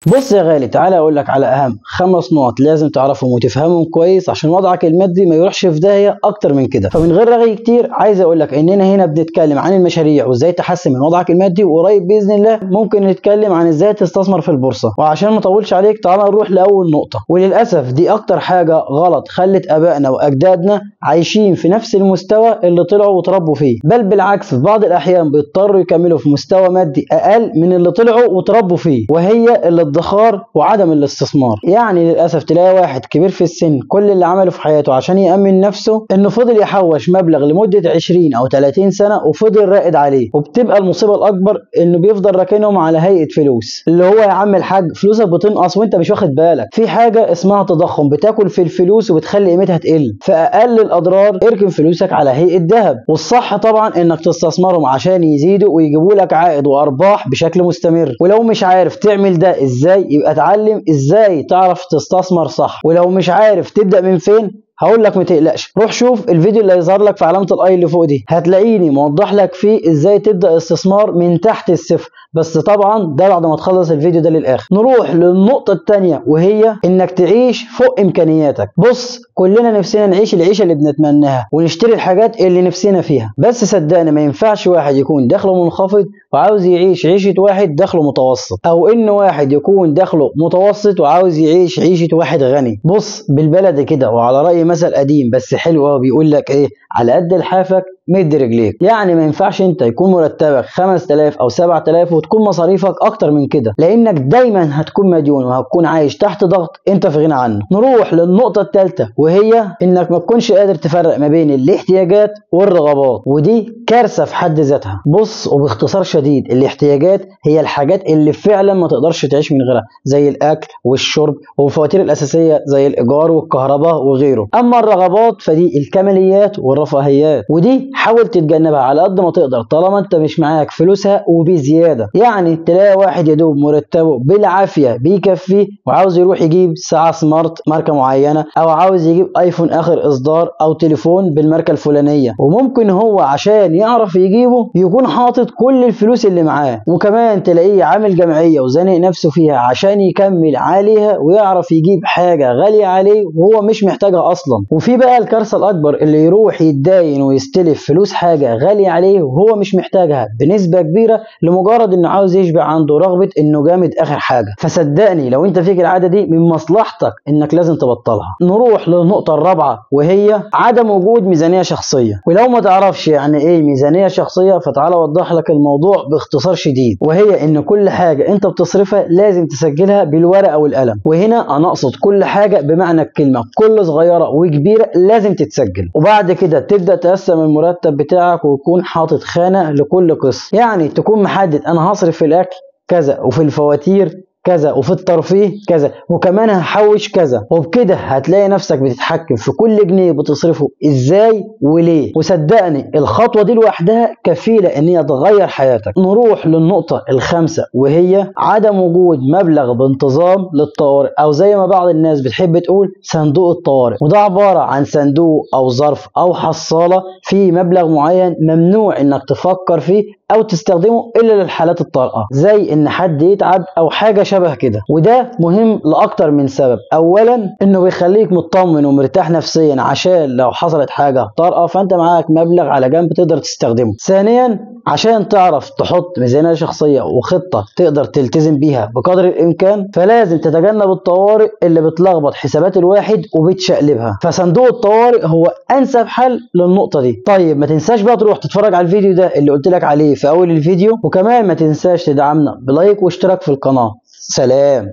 بص يا غالي، تعالى اقول لك على اهم 5 نقط لازم تعرفهم وتفهمهم كويس عشان وضعك المادي ما يروحش في داهيه اكتر من كده. فمن غير رغي كتير عايز اقول لك اننا هنا بنتكلم عن المشاريع وازاي تحسن من وضعك المادي، وقريب باذن الله ممكن نتكلم عن ازاي تستثمر في البورصه. وعشان ما اطولش عليك تعالى نروح لاول نقطه، وللاسف دي اكتر حاجه غلط خلت ابائنا واجدادنا عايشين في نفس المستوى اللي طلعوا وتربوا فيه، بل بالعكس في بعض الاحيان بيضطروا يكملوا في مستوى مادي اقل من اللي طلعوا وتربوا فيه، وهي الادخار وعدم الاستثمار. يعني للاسف تلاقي واحد كبير في السن كل اللي عمله في حياته عشان يأمن نفسه انه فضل يحوش مبلغ لمدة 20 او 30 سنة وفضل راقد عليه، وبتبقى المصيبة الاكبر انه بيفضل راكنهم على هيئة فلوس، اللي هو يا عم الحاج فلوسك بتنقص وانت مش واخد بالك. في حاجة اسمها تضخم بتاكل في الفلوس وبتخلي قيمتها تقل، فاقل الاضرار اركن فلوسك على هيئة ذهب. والصح طبعا انك تستثمرهم عشان يزيدوا ويجيبوا لك عائد وارباح بشكل مستمر. ولو مش عارف تعمل ده ازاي يبقى اتعلم ازاي تعرف تستثمر صح. ولو مش عارف تبدأ من فين هقول لك ما تقلقش، روح شوف الفيديو اللي هيظهر لك في علامة الاي اللي فوق دي، هتلاقيني موضح لك فيه ازاي تبدأ استثمار من تحت الصفر، بس طبعا ده بعد ما تخلص الفيديو ده للاخر. نروح للنقطة التانية وهي انك تعيش فوق امكانياتك. بص كلنا نفسنا نعيش العيشة اللي بنتمناها ونشتري الحاجات اللي نفسنا فيها، بس صدقني ما ينفعش واحد يكون دخله منخفض وعاوز يعيش عيشة واحد دخله متوسط، او ان واحد يكون دخله متوسط وعاوز يعيش عيشة واحد غني. بص بالبلد كده وعلى رأي مثل قديم بس حلو قوي بيقول لك ايه، على قد لحافك مد رجليك. يعني ما ينفعش انت يكون مرتبك 5000 او 7000 وتكون مصاريفك اكتر من كده، لانك دايما هتكون مديون وهتكون عايش تحت ضغط انت في غنى عنه. نروح للنقطة الثالثة وهي انك ما تكونش قادر تفرق ما بين الاحتياجات والرغبات، ودي كارثة في حد ذاتها. بص وباختصار شديد، الاحتياجات هي الحاجات اللي فعلا ما تقدرش تعيش من غيرها، زي الاكل والشرب والفواتير الاساسية زي الايجار والكهرباء وغيره. اما الرغبات فدي الكماليات والرفاهيات، ودي حاول تتجنبها على قد ما تقدر طالما انت مش معاك فلوسها وبزياده. يعني تلاقي واحد يدوب مرتبه بالعافيه بيكفيه وعاوز يروح يجيب ساعه سمارت ماركه معينه، او عاوز يجيب ايفون اخر اصدار او تليفون بالماركه الفلانيه، وممكن هو عشان يعرف يجيبه يكون حاطط كل الفلوس اللي معاه، وكمان تلاقيه عامل جمعيه وزانق نفسه فيها عشان يكمل عليها ويعرف يجيب حاجه غاليه عليه وهو مش محتاجها اصلا. وفي بقى الكارثه الاكبر اللي يروح يتداين ويستلف فلوس حاجة غالية عليه وهو مش محتاجها بنسبة كبيرة لمجرد انه عاوز يشبع عنده رغبة انه جامد اخر حاجة. فصدقني لو انت فيك العادة دي من مصلحتك انك لازم تبطلها. نروح للنقطة الرابعة وهي عدم وجود ميزانية شخصية. ولو ما تعرفش يعني ايه ميزانية شخصية فتعال اوضح لك الموضوع باختصار شديد، وهي ان كل حاجة انت بتصرفها لازم تسجلها بالورقة والقلم. وهنا انا اقصد كل حاجة بمعنى الكلمة، كل صغيرة وكبيرة لازم تتسجل. وبعد كده تبدأ تقسم المرتب بتاعك وتكون حاطط خانة لكل قسم. يعني تكون محدد انا هصرف في الاكل كذا، وفي الفواتير كذا، وفي الترفيه كذا، وكمان هحوش كذا. وبكده هتلاقي نفسك بتتحكم في كل جنيه بتصرفه ازاي وليه. وصدقني الخطوة دي لوحدها كفيلة ان هي تغير حياتك. نروح للنقطة الخامسة وهي عدم وجود مبلغ بانتظام للطوارئ، او زي ما بعض الناس بتحب تقول صندوق الطوارئ. وده عبارة عن صندوق او ظرف او حصالة فيه مبلغ معين ممنوع انك تفكر فيه او تستخدمه الا للحالات الطارئة، زي ان حد يتعب او حاجة شبه كده. وده مهم لاكتر من سبب. اولا انه بيخليك مطمن ومرتاح نفسيا عشان لو حصلت حاجة طارئة فانت معاك مبلغ على جنب تقدر تستخدمه. ثانيا عشان تعرف تحط ميزانية شخصية وخطة تقدر تلتزم بيها بقدر الامكان فلازم تتجنب الطوارئ اللي بتلخبط حسابات الواحد وبتشقلبها. فصندوق الطوارئ هو انسب حل للنقطة دي. طيب ما تنساش بقى تروح تتفرج على الفيديو ده اللي قلت لك عليه في اول الفيديو، وكمان ما تنساش تدعمنا بلايك واشتراك في القناة. سلام.